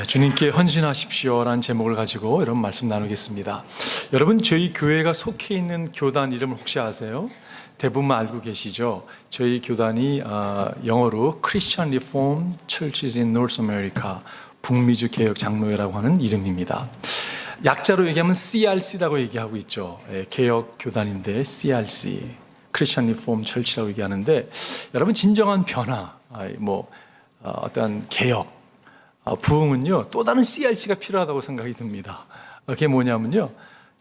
주님께 헌신하십시오라는 제목을 가지고 여러분 말씀 나누겠습니다. 여러분, 저희 교회가 속해 있는 교단 이름을 혹시 아세요? 대부분 알고 계시죠? 저희 교단이 영어로 Christian Reformed Churches in North America, 북미주 개혁 장로회라고 하는 이름입니다. 약자로 얘기하면 CRC라고 얘기하고 있죠. 개혁 교단인데 CRC, Christian Reformed Church라고 얘기하는데, 여러분, 진정한 변화, 어떤 개혁, 부흥은요, 또 다른 CRC가 필요하다고 생각이 듭니다. 그게 뭐냐면요,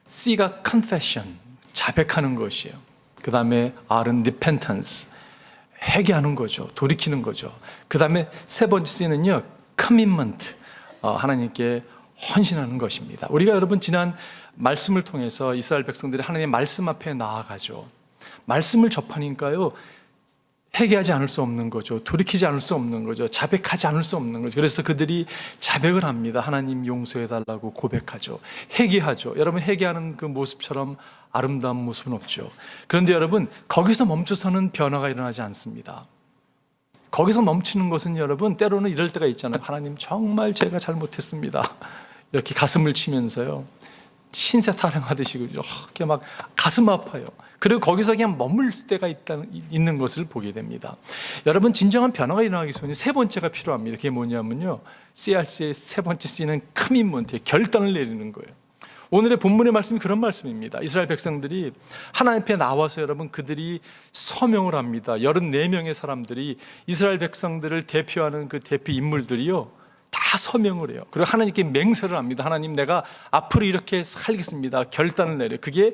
C가 confession, 자백하는 것이에요. 그 다음에 R은 repentance, 회개하는 거죠. 돌이키는 거죠. 그 다음에 세 번째 C는요, commitment, 하나님께 헌신하는 것입니다. 우리가 여러분 지난 말씀을 통해서 이스라엘 백성들이 하나님의 말씀 앞에 나아가죠. 말씀을 접하니까요, 회개하지 않을 수 없는 거죠. 돌이키지 않을 수 없는 거죠. 자백하지 않을 수 없는 거죠. 그래서 그들이 자백을 합니다. 하나님 용서해달라고 고백하죠. 회개하죠. 여러분, 회개하는 그 모습처럼 아름다운 모습은 없죠. 그런데 여러분, 거기서 멈춰서는 변화가 일어나지 않습니다. 거기서 멈추는 것은 여러분, 때로는 이럴 때가 있잖아요. 하나님, 정말 제가 잘못했습니다. 이렇게 가슴을 치면서요, 신세 타령하듯이 이렇게 막 가슴 아파요. 그리고 거기서 그냥 머물 때가 있는 것을 보게 됩니다. 여러분, 진정한 변화가 일어나기 전에 세 번째가 필요합니다. 그게 뭐냐면요, CRC의 세 번째 C는 커밋먼트, 결단을 내리는 거예요. 오늘의 본문의 말씀이 그런 말씀입니다. 이스라엘 백성들이 하나님 앞에 나와서 여러분, 그들이 서명을 합니다. 34명의 사람들이, 이스라엘 백성들을 대표하는 그 대표 인물들이요, 다 서명을 해요. 그리고 하나님께 맹세를 합니다. 하나님, 내가 앞으로 이렇게 살겠습니다. 결단을 내려. 그게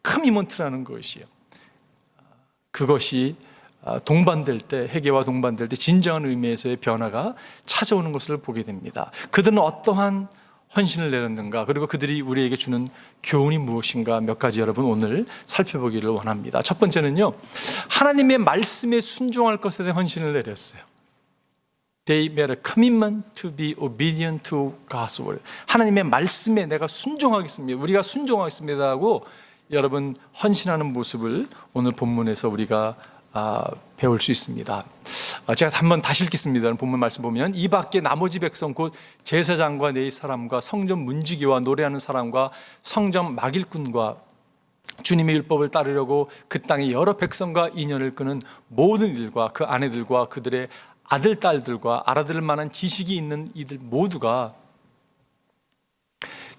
커미먼트라는 것이에요. 그것이 동반될 때, 회개와 동반될 때 진정한 의미에서의 변화가 찾아오는 것을 보게 됩니다. 그들은 어떠한 헌신을 내렸는가, 그리고 그들이 우리에게 주는 교훈이 무엇인가, 몇 가지 여러분 오늘 살펴보기를 원합니다. 첫 번째는요, 하나님의 말씀에 순종할 것에 대한 헌신을 내렸어요. They made a commitment to be obedient to God's word. 하나님의 말씀에 내가 순종하겠습니다. 우리가 순종하겠습니다 하고 여러분 헌신하는 모습을 오늘 본문에서 우리가 배울 수 있습니다. 제가 한번 다시 읽겠습니다. 본문 말씀 보면, 이 밖에 나머지 백성 곧 제사장과 네 사람과 성전 문지기와 노래하는 사람과 성전 막일꾼과 주님의 율법을 따르려고 그 땅의 여러 백성과 인연을 끄는 모든 이들과 그 아내들과 그들의 아들, 딸들과 알아들을 만한 지식이 있는 이들 모두가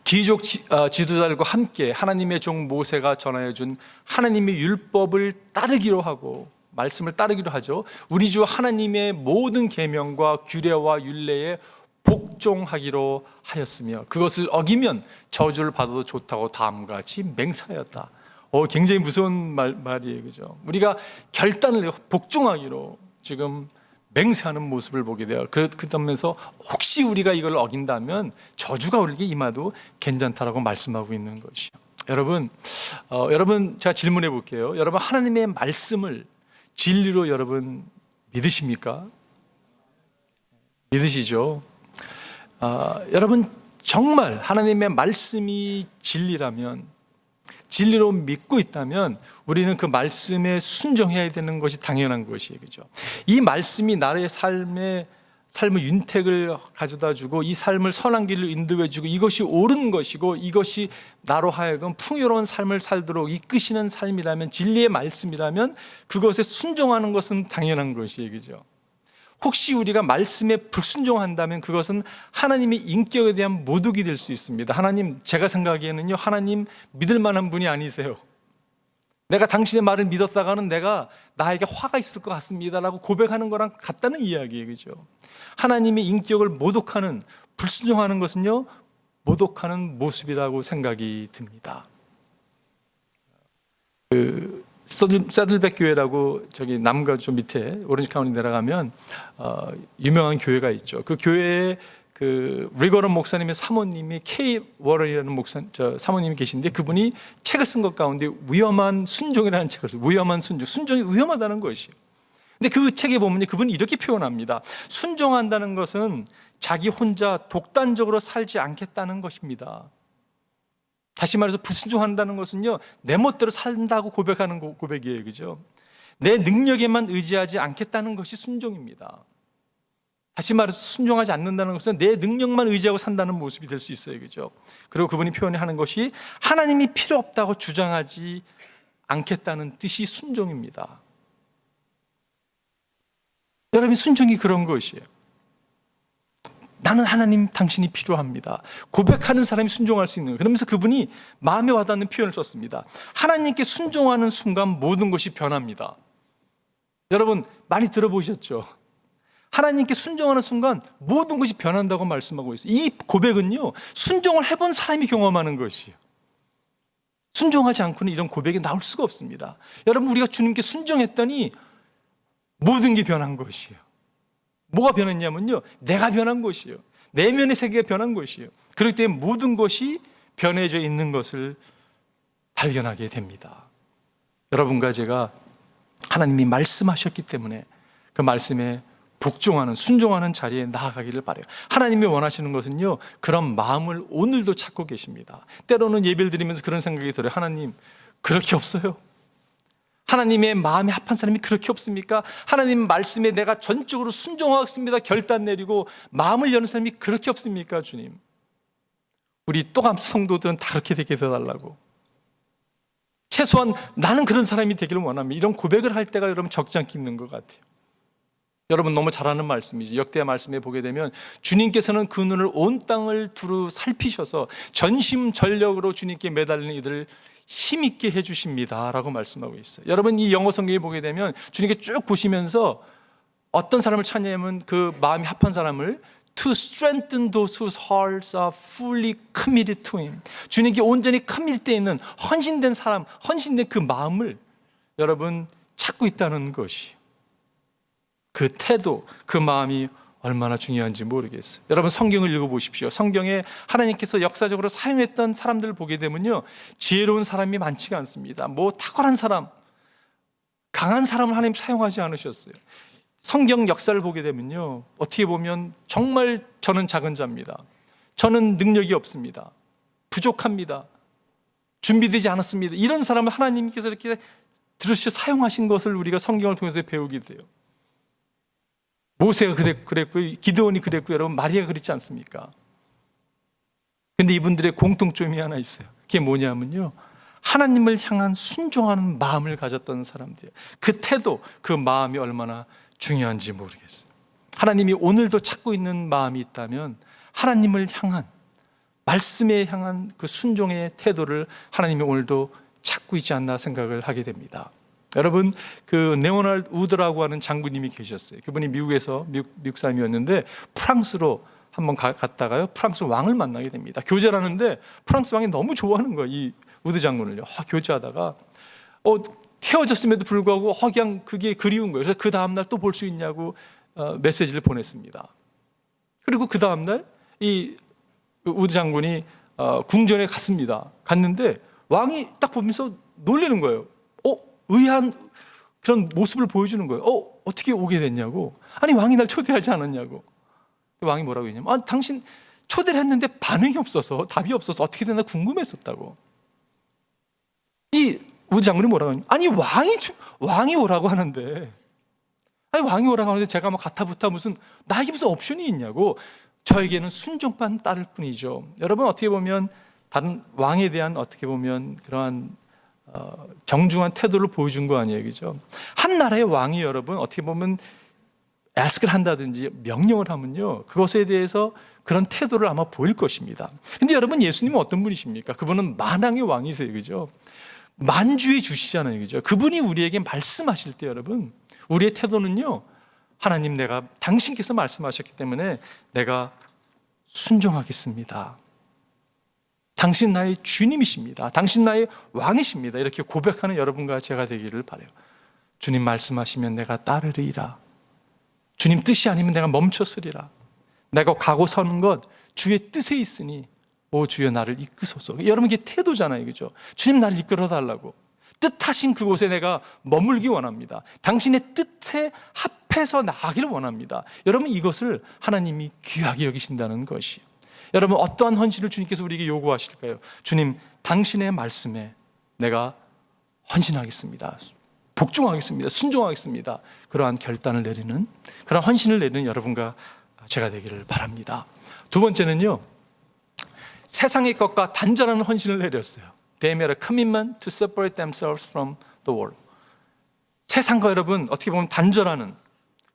귀족 지도자들과 함께 하나님의 종 모세가 전하여 준 하나님의 율법을 따르기로 하고, 말씀을 따르기로 하죠. 우리 주 하나님의 모든 계명과 규례와 율례에 복종하기로 하였으며 그것을 어기면 저주를 받아도 좋다고 다음과 같이 맹세하였다. 굉장히 무서운 말이에요, 그죠? 우리가 결단을 내고 복종하기로 지금 맹세하는 모습을 보게 돼요. 그러면서 혹시 우리가 이걸 어긴다면 저주가 우리에게 임하도 괜찮다라고 말씀하고 있는 것이요. 여러분 제가 질문해 볼게요. 여러분, 하나님의 말씀을 진리로 여러분 믿으십니까? 믿으시죠? 여러분, 정말 하나님의 말씀이 진리라면, 진리로 믿고 있다면 우리는 그 말씀에 순종해야 되는 것이 당연한 것이에요, 그죠? 이 말씀이 나의 삶의 윤택을 가져다 주고 이 삶을 선한 길로 인도해 주고 이것이 옳은 것이고 이것이 나로 하여금 풍요로운 삶을 살도록 이끄시는 삶이라면, 진리의 말씀이라면 그것에 순종하는 것은 당연한 것이에요, 그죠? 혹시 우리가 말씀에 불순종한다면 그것은 하나님의 인격에 대한 모독이 될 수 있습니다. 하나님, 제가 생각하기에는요, 하나님 믿을 만한 분이 아니세요. 내가 당신의 말을 믿었다가는 내가 나에게 화가 있을 것 같습니다 라고 고백하는 거랑 같다는 이야기예요, 그죠? 하나님의 인격을 모독하는, 불순종하는 것은요, 모독하는 모습이라고 생각이 듭니다. 새들백 교회라고 저기 남가 좀 밑에 오렌지 카운티 내려가면 유명한 교회가 있죠. 그 교회에 그 리거런 목사님의 사모님이 K 워런이라는 사모님이 계신데, 그분이 책을 쓴 것 가운데 위험한 순종이라는 책을 써요. 위험한 순종이 위험하다는 것이에요. 근데 그 책에 보면 그분이 이렇게 표현합니다. 순종한다는 것은 자기 혼자 독단적으로 살지 않겠다는 것입니다. 다시 말해서 불순종한다는 것은요, 내 멋대로 산다고 고백하는 고백이에요, 그죠? 내 능력에만 의지하지 않겠다는 것이 순종입니다. 다시 말해서 순종하지 않는다는 것은 내 능력만 의지하고 산다는 모습이 될 수 있어요. 그죠? 그리고 그분이 표현하는 것이 하나님이 필요 없다고 주장하지 않겠다는 뜻이 순종입니다. 여러분, 순종이 그런 것이에요. 나는 하나님 당신이 필요합니다. 고백하는 사람이 순종할 수 있는 거예요. 그러면서 그분이 마음에 와닿는 표현을 썼습니다. 하나님께 순종하는 순간 모든 것이 변합니다. 여러분, 많이 들어보셨죠? 하나님께 순종하는 순간 모든 것이 변한다고 말씀하고 있어요. 이 고백은요, 순종을 해본 사람이 경험하는 것이에요. 순종하지 않고는 이런 고백이 나올 수가 없습니다. 여러분, 우리가 주님께 순종했더니 모든 게 변한 것이에요. 뭐가 변했냐면요, 내가 변한 것이에요. 내면의 세계가 변한 것이에요. 그렇기 때문에 모든 것이 변해져 있는 것을 발견하게 됩니다. 여러분과 제가 하나님이 말씀하셨기 때문에 그 말씀에 복종하는, 순종하는 자리에 나아가기를 바라요. 하나님이 원하시는 것은요, 그런 마음을 오늘도 찾고 계십니다. 때로는 예배를 드리면서 그런 생각이 들어요. 하나님, 그렇게 없어요? 하나님의 마음에 합한 사람이 그렇게 없습니까? 하나님 말씀에 내가 전적으로 순종하겠습니다 결단 내리고 마음을 여는 사람이 그렇게 없습니까? 주님, 우리 또감 성도들은 다 그렇게 되게 해달라고, 최소한 나는 그런 사람이 되기를 원합니다. 이런 고백을 할 때가 여러분 적잖게 있는 것 같아요. 여러분, 너무 잘 아는 말씀이죠. 역대 말씀에 보게 되면 주님께서는 그 눈을 온 땅을 두루 살피셔서 전심전력으로 주님께 매달리는 이들을 힘있게 해주십니다 라고 말씀하고 있어요. 여러분, 이 영어 성경에 보게 되면 주님께 쭉 보시면서 어떤 사람을 찾냐면 그 마음이 합한 사람을 To strengthen those whose hearts are fully committed to Him. 주님께 온전히 commit되어 있는 헌신된 사람, 헌신된 그 마음을 여러분 찾고 있다는 것이, 그 태도, 그 마음이 얼마나 중요한지 모르겠어요. 여러분, 성경을 읽어보십시오. 성경에 하나님께서 역사적으로 사용했던 사람들을 보게 되면요, 지혜로운 사람이 많지가 않습니다. 뭐 탁월한 사람, 강한 사람을 하나님 사용하지 않으셨어요. 성경 역사를 보게 되면요, 어떻게 보면 정말 저는 작은 자입니다. 저는 능력이 없습니다. 부족합니다. 준비되지 않았습니다. 이런 사람을 하나님께서 이렇게 들으셔 사용하신 것을 우리가 성경을 통해서 배우게 돼요. 모세가 그랬고, 기드온이 그랬고, 여러분 마리아가 그랬지 않습니까? 근데 이분들의 공통점이 하나 있어요. 그게 뭐냐면요, 하나님을 향한 순종하는 마음을 가졌던 사람들이에요. 그 태도, 그 마음이 얼마나 중요한지 모르겠어요. 하나님이 오늘도 찾고 있는 마음이 있다면 하나님을 향한, 말씀에 향한 그 순종의 태도를 하나님이 오늘도 찾고 있지 않나 생각을 하게 됩니다. 여러분, 그 네오날드 우드라고 하는 장군님이 계셨어요. 그분이 미국에서 미국 사람이었는데 프랑스로 한번 갔다가요, 프랑스 왕을 만나게 됩니다. 교제를 하는데 프랑스 왕이 너무 좋아하는 거예요, 이 우드 장군을요. 교제하다가 헤어졌음에도 불구하고 그냥 그게 그리운 거예요. 그래서 그 다음날 또 볼 수 있냐고 메시지를 보냈습니다. 그리고 그 다음날 이 우드 장군이 궁전에 갔는데 왕이 딱 보면서 놀라는 거예요. 의아한 그런 모습을 보여주는 거예요. 어떻게 오게 됐냐고. 아니, 왕이 날 초대하지 않았냐고. 왕이 뭐라고 했냐면, 당신 초대를 했는데 반응이 없어서, 답이 없어서 어떻게 됐나 궁금했었다고. 이 우드 장군이 뭐라고 하냐면, 아니, 왕이 오라고 하는데, 제가 막 가타부타 나에게 무슨 옵션이 있냐고. 저에게는 순종만 따를 뿐이죠. 여러분, 어떻게 보면 다른 왕에 대한 어떻게 보면 그러한 정중한 태도를 보여준 거 아니에요, 그죠? 한 나라의 왕이 여러분 어떻게 보면 애스크를 한다든지 명령을 하면요, 그것에 대해서 그런 태도를 아마 보일 것입니다. 근데 여러분, 예수님은 어떤 분이십니까? 그분은 만왕의 왕이세요, 그죠? 만주의 주시잖아요, 그죠? 그분이 우리에게 말씀하실 때 여러분, 우리의 태도는요, 하나님, 내가 당신께서 말씀하셨기 때문에 내가 순종하겠습니다. 당신 나의 주님이십니다. 당신 나의 왕이십니다. 이렇게 고백하는 여러분과 제가 되기를 바라요. 주님 말씀하시면 내가 따르리라. 주님 뜻이 아니면 내가 멈췄으리라. 내가 가고 서는 것 주의 뜻에 있으니 오 주여 나를 이끄소서. 여러분, 이게 태도잖아요, 그죠? 주님 나를 이끌어 달라고. 뜻하신 그곳에 내가 머물기 원합니다. 당신의 뜻에 합해서 나가기를 원합니다. 여러분, 이것을 하나님이 귀하게 여기신다는 것이에요. 여러분, 어떠한 헌신을 주님께서 우리에게 요구하실까요? 주님, 당신의 말씀에 내가 헌신하겠습니다. 복종하겠습니다. 순종하겠습니다. 그러한 결단을 내리는, 그러한 헌신을 내리는 여러분과 제가 되기를 바랍니다. 두 번째는요, 세상의 것과 단절하는 헌신을 내렸어요. They made a commitment to separate themselves from the world. 세상과 여러분 어떻게 보면 단절하는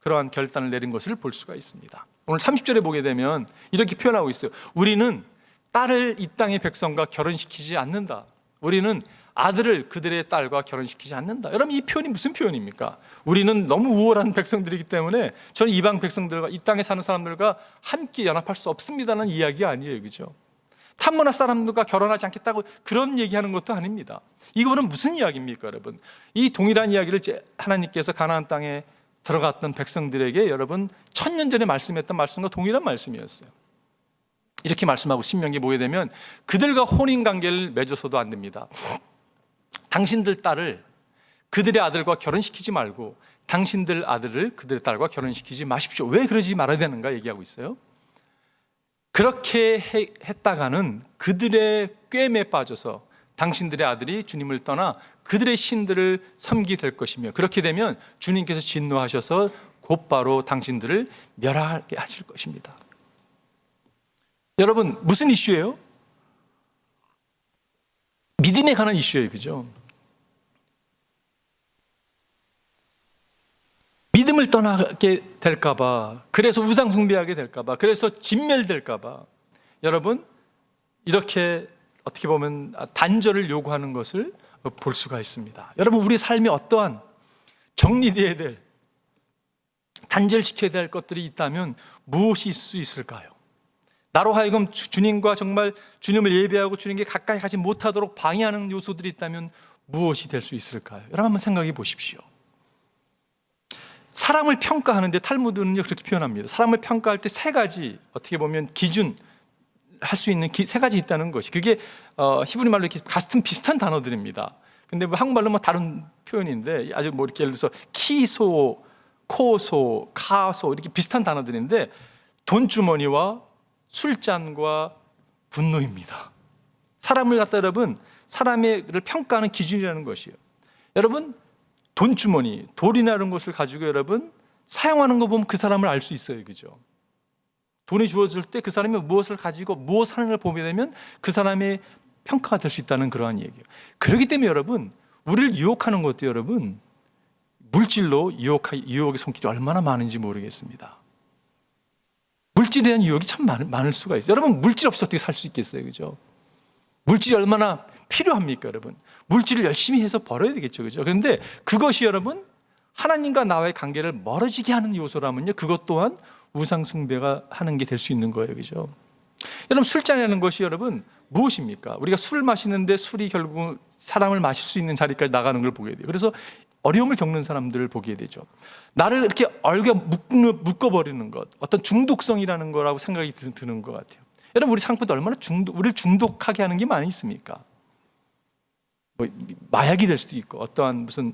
그러한 결단을 내린 것을 볼 수가 있습니다. 오늘 30절에 보게 되면 이렇게 표현하고 있어요. 우리는 딸을 이 땅의 백성과 결혼시키지 않는다. 우리는 아들을 그들의 딸과 결혼시키지 않는다. 여러분, 이 표현이 무슨 표현입니까? 우리는 너무 우월한 백성들이기 때문에 저는 이방 백성들과 이 땅에 사는 사람들과 함께 연합할 수 없습니다는 이야기 아니에요, 그죠? 탐문화 사람들과 결혼하지 않겠다고 그런 얘기하는 것도 아닙니다. 이거는 무슨 이야기입니까, 여러분? 이 동일한 이야기를 하나님께서 가나안 땅에 들어갔던 백성들에게 여러분 1000년 전에 말씀했던 말씀과 동일한 말씀이었어요. 이렇게 말씀하고 신명기 보게 되면 그들과 혼인관계를 맺어서도 안 됩니다. 당신들 딸을 그들의 아들과 결혼시키지 말고 당신들 아들을 그들의 딸과 결혼시키지 마십시오. 왜 그러지 말아야 되는가 얘기하고 있어요. 그렇게 했다가는 그들의 꾀에 빠져서 당신들의 아들이 주님을 떠나 그들의 신들을 섬기게 될 것이며, 그렇게 되면 주님께서 진노하셔서 곧바로 당신들을 멸하게 하실 것입니다. 여러분, 무슨 이슈예요? 믿음에 관한 이슈예요, 그죠? 믿음을 떠나게 될까봐, 그래서 우상 숭배하게 될까봐, 그래서 진멸될까봐 여러분 이렇게 어떻게 보면 단절을 요구하는 것을 볼 수가 있습니다. 여러분, 우리 삶에 어떠한 정리되어야 될, 단절시켜야 될 것들이 있다면 무엇이 있을 수 있을까요? 나로 하여금 주님과 정말 주님을 예배하고 주님께 가까이 가지 못하도록 방해하는 요소들이 있다면 무엇이 될 수 있을까요? 여러분, 한번 생각해 보십시오. 사람을 평가하는데 탈무드는요 그렇게 표현합니다. 사람을 평가할 때 세 가지, 어떻게 보면 기준 할 수 있는 세 가지 있다는 것이, 그게 히브리 말로 이렇게 같은 비슷한 단어들입니다. 근데 뭐 한국말로 뭐 다른 표현인데 아주 뭐 이렇게 예를 들어서 키소, 코소, 카소 이렇게 비슷한 단어들인데 돈주머니와 술잔과 분노입니다. 사람을 갖다 여러분 사람을 평가하는 기준이라는 것이에요. 여러분, 돈주머니, 돌이나 이런 것을 가지고 여러분 사용하는 거 보면 그 사람을 알 수 있어요, 그죠? 돈이 주어질 때 그 사람이 무엇을 가지고 무엇을 하는 걸 보게 되면 그 사람의 평가가 될 수 있다는 그러한 얘기예요. 그렇기 때문에 여러분, 우리를 유혹하는 것도 여러분 물질로 유혹의 손길이 얼마나 많은지 모르겠습니다. 물질에 대한 유혹이 참 많을 수가 있어요. 여러분, 물질 없어 어떻게 살 수 있겠어요, 그죠? 물질이 얼마나 필요합니까, 여러분? 물질을 열심히 해서 벌어야 되겠죠, 그죠? 그런데 그것이 여러분 하나님과 나와의 관계를 멀어지게 하는 요소라면요, 그것 또한 우상 숭배가 하는 게 될 수 있는 거예요, 그죠? 여러분, 술잔이라는 것이 여러분 무엇입니까? 우리가 술을 마시는데 술이 결국 사람을 마실 수 있는 자리까지 나가는 걸 보게 돼요. 그래서 어려움을 겪는 사람들을 보게 되죠. 나를 이렇게 묶어버리는 것, 어떤 중독성이라는 거라고 생각이 드는 것 같아요. 여러분, 우리 상품도 얼마나 우리를 중독하게 하는 게 많이 있습니까? 뭐 마약이 될 수도 있고, 어떠한 무슨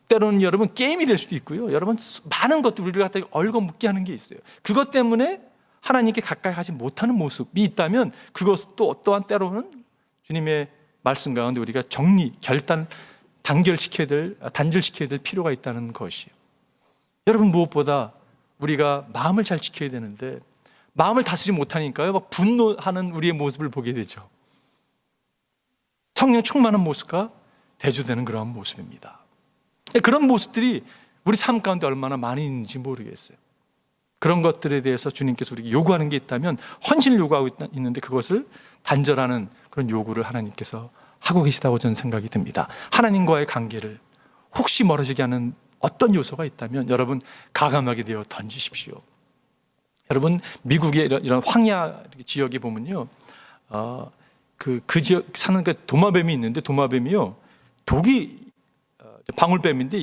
때로는 여러분 게임이 될 수도 있고요. 여러분, 많은 것들 우리를 갖다 얽어묶게 하는 게 있어요. 그것 때문에 하나님께 가까이 가지 못하는 모습이 있다면 그것도 어떠한 때로는 주님의 말씀 가운데 우리가 단절시켜야 될 필요가 있다는 것이에요. 여러분, 무엇보다 우리가 마음을 잘 지켜야 되는데 마음을 다스리지 못하니까요, 막 분노하는 우리의 모습을 보게 되죠. 성령 충만한 모습과 대조되는 그러한 모습입니다. 그런 모습들이 우리 삶 가운데 얼마나 많이 있는지 모르겠어요. 그런 것들에 대해서 주님께서 우리에게 요구하는 게 있다면 헌신을 요구하고 있는데 그것을 단절하는 그런 요구를 하나님께서 하고 계시다고 저는 생각이 듭니다. 하나님과의 관계를 혹시 멀어지게 하는 어떤 요소가 있다면 여러분 가감하게 되어 던지십시오. 여러분, 미국의 이런 황야 지역에 보면요, 그 지역 사는 그 도마뱀이 있는데 도마뱀이요 방울뱀인데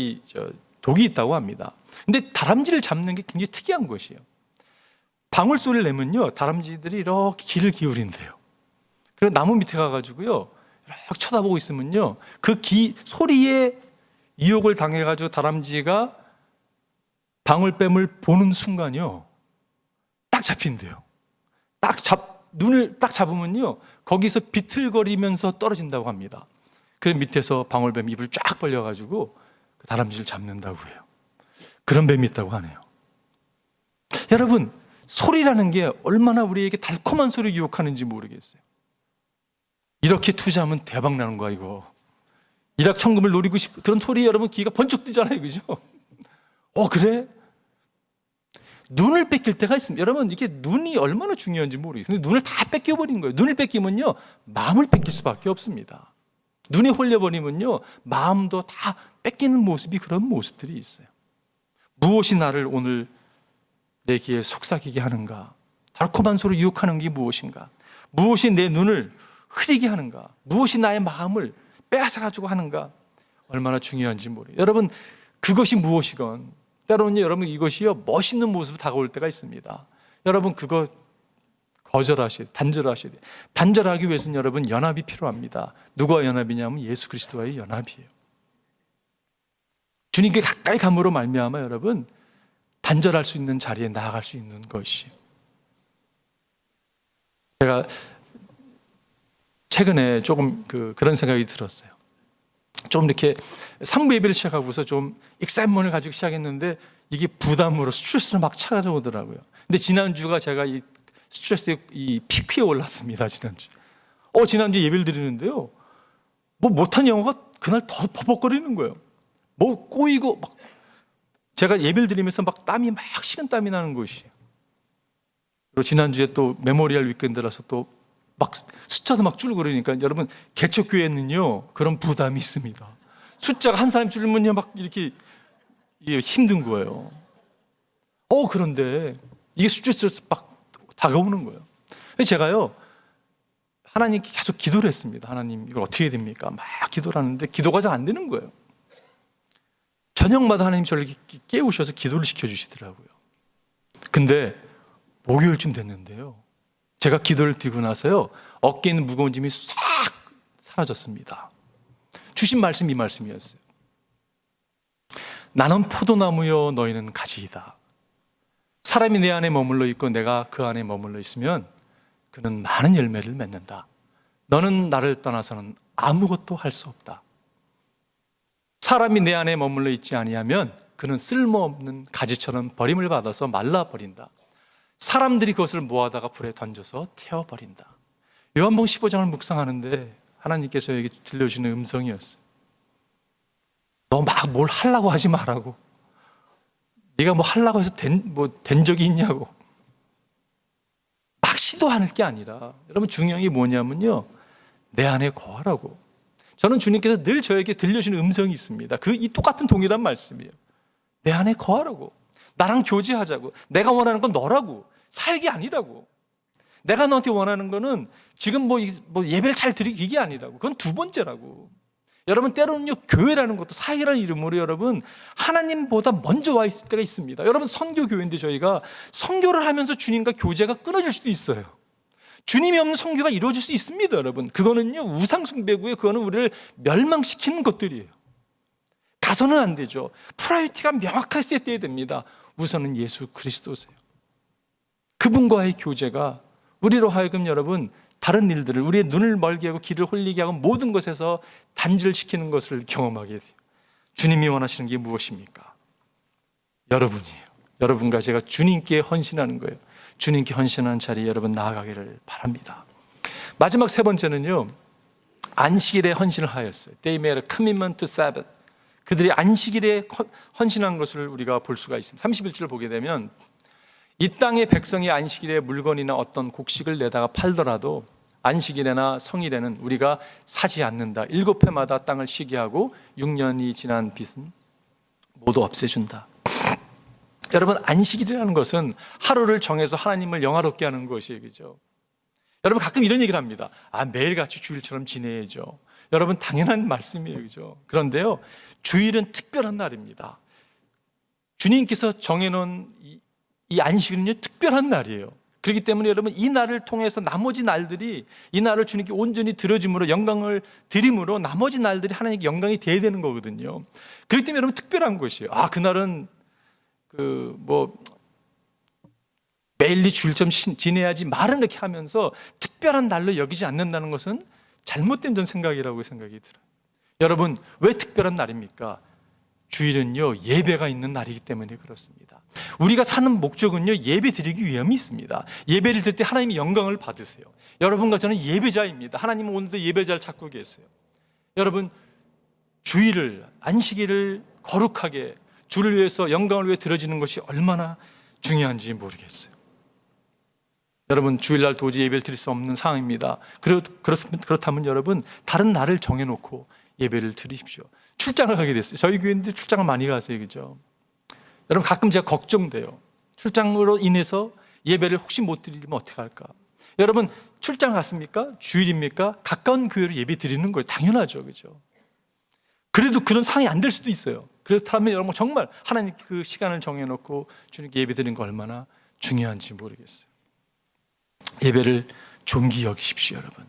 독이 있다고 합니다. 근데 다람쥐를 잡는 게 굉장히 특이한 것이에요. 방울 소리를 내면요, 다람쥐들이 이렇게 귀를 기울인대요. 그래서 나무 밑에 가가지고요, 이렇게 쳐다보고 있으면요, 그 소리에 유혹을 당해가지고 다람쥐가 방울뱀을 보는 순간요, 딱 잡힌대요. 눈을 딱 잡으면요, 거기서 비틀거리면서 떨어진다고 합니다. 그 밑에서 방울뱀 입을 쫙 벌려가지고 다람쥐를 잡는다고 해요. 그런 뱀이 있다고 하네요. 여러분, 소리라는 게 얼마나 우리에게 달콤한 소리를 유혹하는지 모르겠어요. 이렇게 투자하면 대박 나는 거야, 이거. 일확천금을 노리고 싶은 그런 소리 여러분 귀가 번쩍 뜨잖아요, 그죠? 그래? 눈을 뺏길 때가 있습니다. 여러분, 이게 눈이 얼마나 중요한지 모르겠어요. 근데 눈을 다 뺏겨버린 거예요. 눈을 뺏기면요, 마음을 뺏길 수밖에 없습니다. 눈에 홀려버리면요, 마음도 다 뺏기는 모습이 그런 모습들이 있어요. 무엇이 나를 오늘 내 귀에 속삭이게 하는가? 달콤한 소리 유혹하는 게 무엇인가? 무엇이 내 눈을 흐리게 하는가? 무엇이 나의 마음을 빼앗아가지고 하는가? 얼마나 중요한지 모르겠어요. 여러분, 그것이 무엇이건 때로는 여러분 이것이요 멋있는 모습으로 다가올 때가 있습니다. 여러분 그거 거절하셔야 돼요. 단절하셔야 돼요. 단절하기 위해서는 여러분 연합이 필요합니다. 누구와 연합이냐면 예수 그리스도와의 연합이에요. 주님께 가까이 감으로 말미암아 여러분 단절할 수 있는 자리에 나아갈 수 있는 것이. 제가 최근에 조금 그런 생각이 들었어요. 좀 이렇게 3부 예배를 시작하고서 좀 익사이먼을 가지고 시작했는데 이게 부담으로 스트레스를 막 찾아오더라고요. 근데 지난주가 제가 이 스트레스의 이 피크에 올랐습니다. 지난주 예배를 드리는데요. 뭐 못한 영어가 그날 더 버벅거리는 거예요. 뭐 꼬이고 막 제가 예배를 드리면서 막 땀이 막 식은땀이 나는 것이에요. 그리고 지난주에 또 메모리얼 위켄드라서 또 막 숫자도 막 줄고 그러니까 여러분 개척교회는요 그런 부담이 있습니다. 숫자가 한 사람 줄면요 막 이렇게 힘든 거예요. 그런데 이게 스트레스로 막 다가오는 거예요. 제가요 하나님께 계속 기도를 했습니다. 하나님 이걸 어떻게 해야 됩니까? 막 기도를 하는데 기도가 잘 안 되는 거예요. 저녁마다 하나님 저를 깨우셔서 기도를 시켜주시더라고요. 근데 목요일쯤 됐는데요 제가 기도를 드리고 나서요 어깨에 있는 무거운 짐이 싹 사라졌습니다. 주신 말씀이 이 말씀이었어요. 나는 포도나무요 너희는 가지이다. 사람이 내 안에 머물러 있고 내가 그 안에 머물러 있으면 그는 많은 열매를 맺는다. 너는 나를 떠나서는 아무것도 할 수 없다. 사람이 내 안에 머물러 있지 아니하면 그는 쓸모없는 가지처럼 버림을 받아서 말라버린다. 사람들이 그것을 모아다가 불에 던져서 태워버린다. 요한복음 15장을 묵상하는데 하나님께서 여기 들려주시는 음성이었어요. 너 막 뭘 하려고 하지 말라고. 네가 뭐 하려고 해서 된 적이 있냐고. 막 시도하는 게 아니라 여러분 중요한 게 뭐냐면요 내 안에 거하라고. 저는 주님께서 늘 저에게 들려주시는 음성이 있습니다. 이 똑같은 동일한 말씀이에요. 내 안에 거하라고. 나랑 교제하자고. 내가 원하는 건 너라고. 사역이 아니라고. 내가 너한테 원하는 거는 지금 뭐 예배를 잘 드리기 이게 아니라고. 그건 두 번째라고. 여러분 때로는요 교회라는 것도 사역이라는 이름으로 여러분 하나님보다 먼저 와 있을 때가 있습니다. 여러분 선교교회인데 저희가 선교를 하면서 주님과 교제가 끊어질 수도 있어요. 주님이 없는 선교가 이루어질 수 있습니다. 여러분 그거는요 우상숭배고요. 그거는 우리를 멸망시키는 것들이에요. 가서는 안 되죠. 프라이어티가 명확하게 세트해야 됩니다. 우선은 예수 그리스도세요. 그분과의 교제가 우리로 하여금 여러분 다른 일들을 우리의 눈을 멀게 하고 귀를 홀리게 하고 모든 것에서 단절을 시키는 것을 경험하게 돼요. 주님이 원하시는 게 무엇입니까? 여러분이에요. 여러분과 제가 주님께 헌신하는 거예요. 주님께 헌신하는 자리에 여러분 나아가기를 바랍니다. 마지막 세 번째는요 안식일에 헌신을 하였어요. They made a commitment to Sabbath. 그들이 안식일에 헌신한 것을 우리가 볼 수가 있습니다. 31절을 보게 되면 이 땅의 백성이 안식일에 물건이나 어떤 곡식을 내다가 팔더라도 안식일에나 성일에는 우리가 사지 않는다. 7회마다 땅을 쉬게 하고 6년이 지난 빚은 모두 없애준다. 여러분 안식일이라는 것은 하루를 정해서 하나님을 영화롭게 하는 것이에요. 그죠? 여러분 가끔 이런 얘기를 합니다. 매일같이 주일처럼 지내야죠. 여러분 당연한 말씀이에요. 그죠? 그런데요 주일은 특별한 날입니다. 주님께서 정해놓은 이 안식일은요 특별한 날이에요. 그렇기 때문에 여러분 이 날을 통해서 나머지 날들이 이 날을 주님께 온전히 드려짐으로 영광을 드림으로 나머지 날들이 하나님께 영광이 돼야 되는 거거든요. 그렇기 때문에 여러분 특별한 것이에요. 그날은 매일이 주일처럼 지내야지 말은 이렇게 하면서 특별한 날로 여기지 않는다는 것은 잘못된 전 생각이라고 생각이 들어요. 여러분 왜 특별한 날입니까? 주일은요 예배가 있는 날이기 때문에 그렇습니다. 우리가 사는 목적은요 예배 드리기 위함이 있습니다. 예배를 드릴 때 하나님의 영광을 받으세요. 여러분과 저는 예배자입니다. 하나님은 오늘도 예배자를 찾고 계세요. 여러분, 주일을, 안식일을 거룩하게 주를 위해서, 영광을 위해 드려지는 것이 얼마나 중요한지 모르겠어요. 여러분, 주일날 도저히 예배를 드릴 수 없는 상황입니다. 그렇다면 여러분, 다른 날을 정해놓고 예배를 드리십시오. 출장을 가게 됐어요. 저희 교회인데 출장을 많이 가세요, 그죠? 여러분, 가끔 제가 걱정돼요. 출장으로 인해서 예배를 혹시 못 드리면 어떻게 할까? 여러분, 출장 갔습니까? 주일입니까? 가까운 교회로 예배 드리는 거예요. 당연하죠, 그죠? 그래도 그런 상황이 안 될 수도 있어요. 그렇다면 여러분, 정말 하나님 그 시간을 정해놓고 주님께 예배 드리는 거 얼마나 중요한지 모르겠어요. 예배를 존귀 여기십시오, 여러분.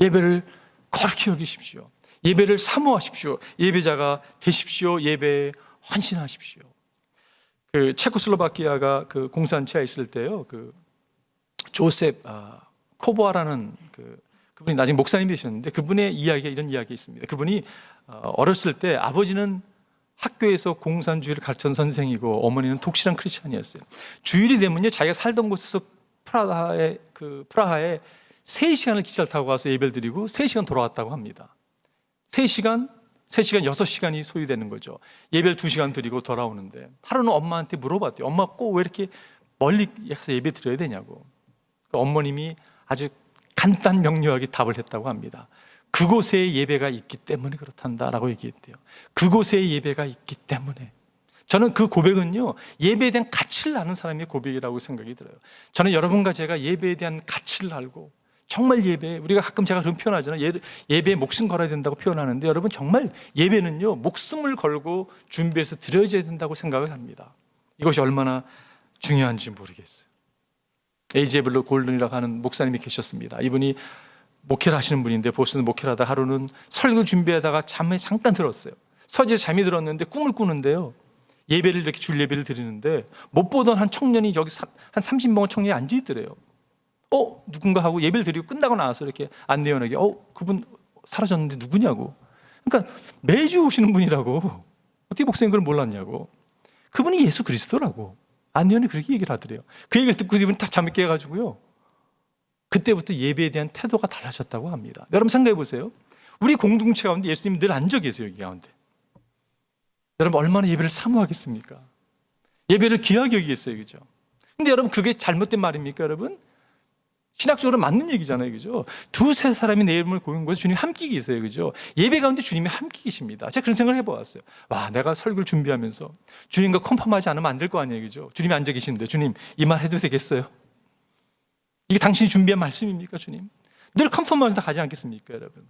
예배를 거룩히 여기십시오. 예배를 사모하십시오. 예배자가 되십시오. 예배에 헌신하십시오. 그 체코슬로바키아가 그 공산체에 있을 때요, 그 조셉 코보아라는 그분이 나중에 목사님이 되셨는데, 그분의 이야기가 이런 이야기가 있습니다. 그분이 어렸을 때 아버지는 학교에서 공산주의를 가르쳤던 선생이고 어머니는 독실한 크리스찬이었어요. 주일이 되면요, 자기가 살던 곳에서 프라하에 3시간을 기차를 타고 가서 예배를 드리고 3시간 돌아왔다고 합니다. 3시간 6시간이 소요되는 거죠. 예배를 2시간 드리고 돌아오는데, 하루는 엄마한테 물어봤대요. 엄마 꼭 왜 이렇게 멀리 가서 예배 드려야 되냐고. 그 어머님이 아주 간단 명료하게 답을 했다고 합니다. 그곳에 예배가 있기 때문에 그렇단다라고 얘기했대요. 그곳에 예배가 있기 때문에. 저는 그 고백은요, 예배에 대한 가치를 아는 사람의 고백이라고 생각이 들어요. 저는 여러분과 제가 예배에 대한 가치를 알고, 정말 예배, 우리가 가끔 제가 그런 표현하잖아요. 예배에 목숨 걸어야 된다고 표현하는데, 여러분 정말 예배는요 목숨을 걸고 준비해서 드려져야 된다고 생각을 합니다. 이것이 얼마나 중요한지 모르겠어요. 에이제블로 골든이라고 하는 목사님이 계셨습니다. 이분이 목회를 하시는 분인데, 보스는 목회를 하다 하루는 설교 준비하다가 잠에 잠깐 들었어요. 서재에서 잠이 들었는데 꿈을 꾸는데요, 예배를 이렇게 줄 예배를 드리는데 못 보던 한 청년이 여기 한 30명 청년이 앉아 있더래요. 누군가 하고 예배를 드리고 끝나고 나와서 이렇게 안내원에게 그분 사라졌는데 누구냐고. 그러니까 매주 오시는 분이라고. 어떻게 목사님 그걸 몰랐냐고. 그분이 예수 그리스도라고. 안내원이 그렇게 얘기를 하더래요. 그 얘기를 듣고 이분이 딱 잠이 깨가지고요, 그때부터 예배에 대한 태도가 달라졌다고 합니다. 여러분 생각해 보세요. 우리 공동체 가운데 예수님이 늘 앉아 계세요, 여기 가운데. 여러분 얼마나 예배를 사모하겠습니까? 예배를 귀하게 여기겠어요, 그죠? 근데 여러분 그게 잘못된 말입니까, 여러분? 신학적으로 맞는 얘기잖아요, 그죠? 2-3 사람이 내 이름을 고인 곳에 주님이 함께 계세요, 그죠? 예배 가운데 주님이 함께 계십니다. 제가 그런 생각을 해보았어요. 와, 내가 설교를 준비하면서 주님과 컨펌하지 않으면 안 될 거 아니에요, 그죠? 주님이 앉아 계시는데, 주님 이 말 해도 되겠어요? 이게 당신이 준비한 말씀입니까, 주님? 늘 컨펌하면서 가지 않겠습니까, 여러분?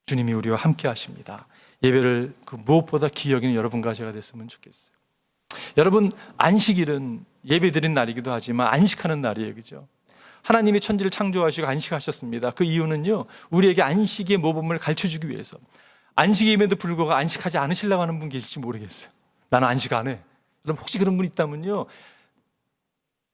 주님이 우리와 함께 하십니다. 예배를 무엇보다 귀히 여기는 여러분과 제가 됐으면 좋겠어요. 여러분, 안식일은 예배 드린 날이기도 하지만 안식하는 날이에요, 그죠? 하나님이 천지를 창조하시고 안식하셨습니다. 그 이유는요, 우리에게 안식의 모범을 가르쳐주기 위해서. 안식임에도 불구하고 안식하지 않으시려고 하는 분 계실지 모르겠어요. 나는 안식 안 해. 여러분 혹시 그런 분 있다면요,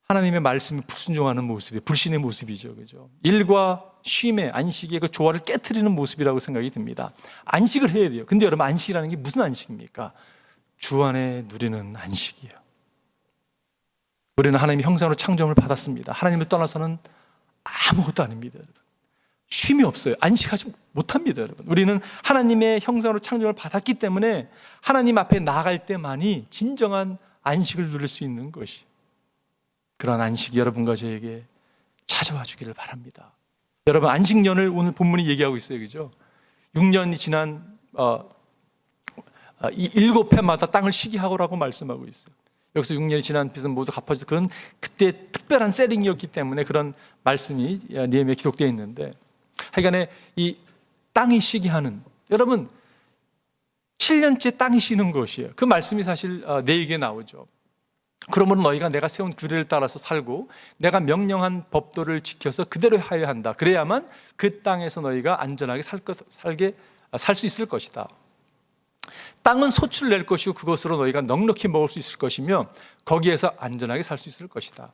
하나님의 말씀에 불순종하는 모습이 불신의 모습이죠, 그죠? 일과 쉼의 안식의 그 조화를 깨트리는 모습이라고 생각이 듭니다. 안식을 해야 돼요. 근데 여러분, 안식이라는 게 무슨 안식입니까? 주 안에 누리는 안식이에요. 우리는 하나님의 형상으로 창조함을 받았습니다. 하나님을 떠나서는 아무것도 아닙니다, 여러분. 쉼이 없어요. 안식하지 못합니다, 여러분. 우리는 하나님의 형상으로 창조함을 받았기 때문에 하나님 앞에 나아갈 때만이 진정한 안식을 누릴 수 있는 것이, 그런 안식이 여러분과 저에게 찾아와 주기를 바랍니다. 여러분, 안식년을 오늘 본문이 얘기하고 있어요, 그죠? 6년이 지난 7회마다 땅을 쉬게 하라고 말씀하고 있어요. 여기서 6년이 지난 빚은 모두 갚아주고, 그런 그때 특별한 세링이었기 때문에 그런 말씀이 느헤미야에 기록되어 있는데, 하여간에 이 땅이 쉬게 하는, 여러분 7년째 땅이 쉬는 것이에요. 그 말씀이 사실 내에게 나오죠. 그러므로 너희가 내가 세운 규례를 따라서 살고 내가 명령한 법도를 지켜서 그대로 하여야 한다. 그래야만 그 땅에서 너희가 안전하게 살 수 있을 것이다. 땅은 소출을 낼 것이고 그것으로 너희가 넉넉히 먹을 수 있을 것이며 거기에서 안전하게 살 수 있을 것이다.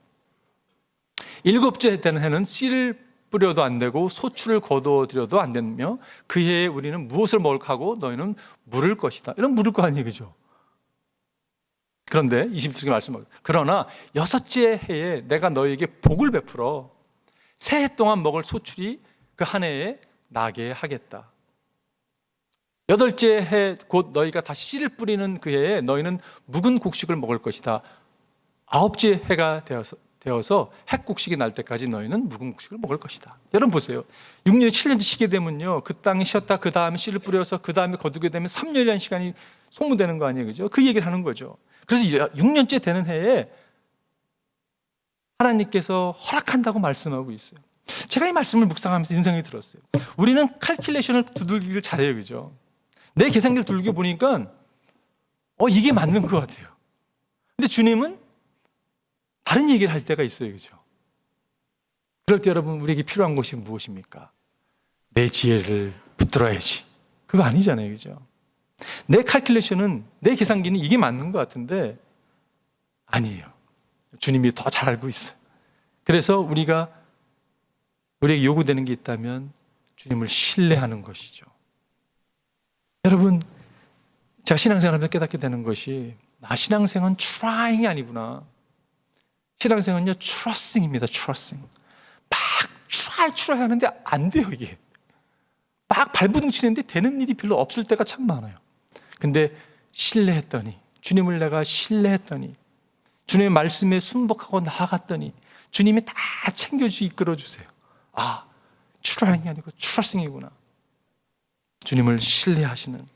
7째 되는 해는 씨를 뿌려도 안 되고 소출을 거두어들여도 안 되며 그 해에 우리는 무엇을 먹을까 하고 너희는 물을 것이다. 이런 물을 거 아니에요, 그죠? 그런데 21절에 말씀하고 그러나 여섯째 해에 내가 너희에게 복을 베풀어 새 해 동안 먹을 소출이 그 한 해에 나게 하겠다. 여덟째 해 곧 너희가 다시 씨를 뿌리는 그 해에 너희는 묵은 곡식을 먹을 것이다. 아홉째 해가 되어서 핵곡식이 날 때까지 너희는 묵은 곡식을 먹을 것이다. 여러분 보세요. 6년, 7년 쉬게 되면요, 그 땅에 쉬었다 그 다음에 씨를 뿌려서 그 다음에 거두게 되면 3년이라는 시간이 소모되는 거 아니에요, 그죠? 그 얘기를 하는 거죠. 그래서 6년째 되는 해에 하나님께서 허락한다고 말씀하고 있어요. 제가 이 말씀을 묵상하면서 인상이 들었어요. 우리는 칼큘레이션을 두들기를 잘해요, 그죠? 내 계산기를 두들겨 보니까 이게 맞는 것 같아요. 근데 주님은 다른 얘기를 할 때가 있어요, 그죠? 그럴 때 여러분, 우리에게 필요한 것이 무엇입니까? 내 지혜를 붙들어야지. 그거 아니잖아요, 그죠? 내 칼큘레이션은, 내 계산기는 이게 맞는 것 같은데 아니에요. 주님이 더 잘 알고 있어요. 그래서 우리에게 요구되는 게 있다면 주님을 신뢰하는 것이죠. 여러분, 제가 신앙생활하면서 깨닫게 되는 것이 신앙생은 trying이 아니구나. 신앙생은요, trusting입니다. trusting. 막 try 하는데 안 돼요, 이게. 막 발버둥 치는데 되는 일이 별로 없을 때가 참 많아요. 근데 신뢰했더니, 주님을 내가 신뢰했더니, 주님의 말씀에 순복하고 나아갔더니 주님이 다 챙겨주시 이끌어주세요. trying이 아니고 trusting이구나. 주님을 신뢰하시는,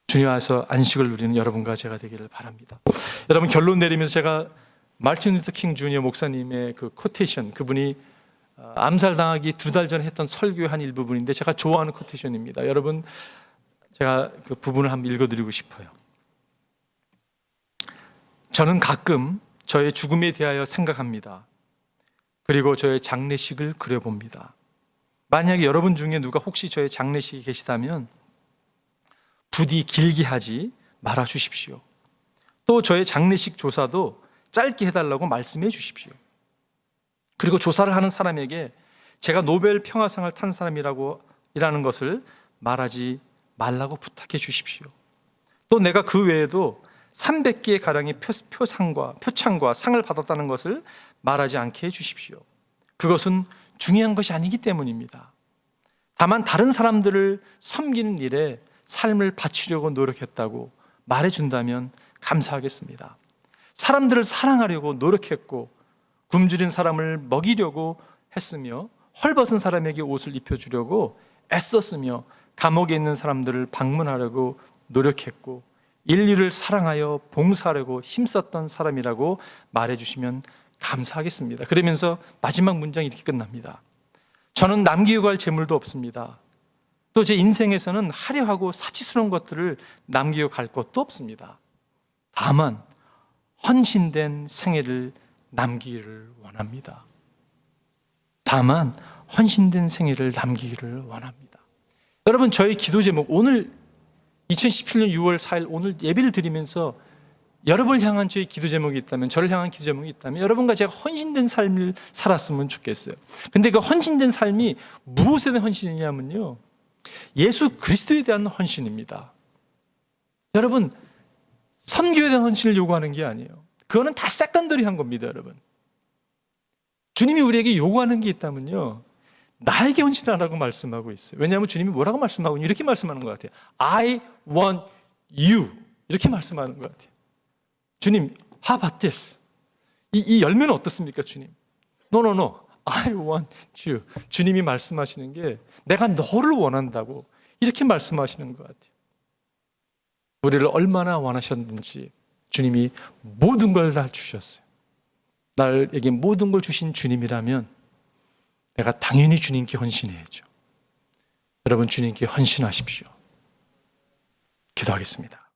주님 안에서 안식을 누리는 여러분과 제가 되기를 바랍니다. 여러분, 결론 내리면서 제가 마틴 루터 킹 주니어 목사님의 그 코테이션, 그분이 암살당하기 2달 전에 했던 설교의 한 일부분인데 제가 좋아하는 코테이션입니다. 여러분, 제가 그 부분을 한번 읽어드리고 싶어요. 저는 가끔 저의 죽음에 대하여 생각합니다. 그리고 저의 장례식을 그려봅니다. 만약에 여러분 중에 누가 혹시 저의 장례식에 계시다면 부디 길게 하지 말아 주십시오. 또 저의 장례식 조사도 짧게 해달라고 말씀해 주십시오. 그리고 조사를 하는 사람에게 제가 노벨 평화상을 탄 사람이라는 것을 말하지 말라고 부탁해 주십시오. 또 내가 그 외에도 300개의 가량의 표창과 상을 받았다는 것을 말하지 않게 해 주십시오. 그것은 중요한 것이 아니기 때문입니다. 다만 다른 사람들을 섬기는 일에 삶을 바치려고 노력했다고 말해준다면 감사하겠습니다. 사람들을 사랑하려고 노력했고 굶주린 사람을 먹이려고 했으며 헐벗은 사람에게 옷을 입혀주려고 애썼으며 감옥에 있는 사람들을 방문하려고 노력했고 인류를 사랑하여 봉사하려고 힘썼던 사람이라고 말해주시면 감사하겠습니다. 그러면서 마지막 문장이 이렇게 끝납니다. 저는 남기고 갈 재물도 없습니다. 또 제 인생에서는 화려하고 사치스러운 것들을 남기고 갈 것도 없습니다. 다만 헌신된 생애를 남기기를 원합니다. 다만 헌신된 생애를 남기기를 원합니다. 여러분, 저희 기도 제목, 오늘 2017년 6월 4일 오늘 예배를 드리면서 여러분을 향한 저희 기도 제목이 있다면, 저를 향한 기도 제목이 있다면 여러분과 제가 헌신된 삶을 살았으면 좋겠어요. 근데 그 헌신된 삶이 무엇에 대한 헌신이냐면요, 예수 그리스도에 대한 헌신입니다. 여러분, 선교에 대한 헌신을 요구하는 게 아니에요. 그거는 다 세컨더리한 겁니다, 여러분. 주님이 우리에게 요구하는 게 있다면요, 나에게 헌신하라고 말씀하고 있어요. 왜냐하면 주님이 뭐라고 말씀하고 있냐, 이렇게 말씀하는 것 같아요. I want you, 이렇게 말씀하는 것 같아요. 주님, how about this? 이 열매는 어떻습니까, 주님? No, I want you. 주님이 말씀하시는 게 내가 너를 원한다고 이렇게 말씀하시는 것 같아요. 우리를 얼마나 원하셨는지 주님이 모든 걸 다 주셨어요. 나에게 모든 걸 주신 주님이라면 내가 당연히 주님께 헌신해야죠. 여러분, 주님께 헌신하십시오. 기도하겠습니다.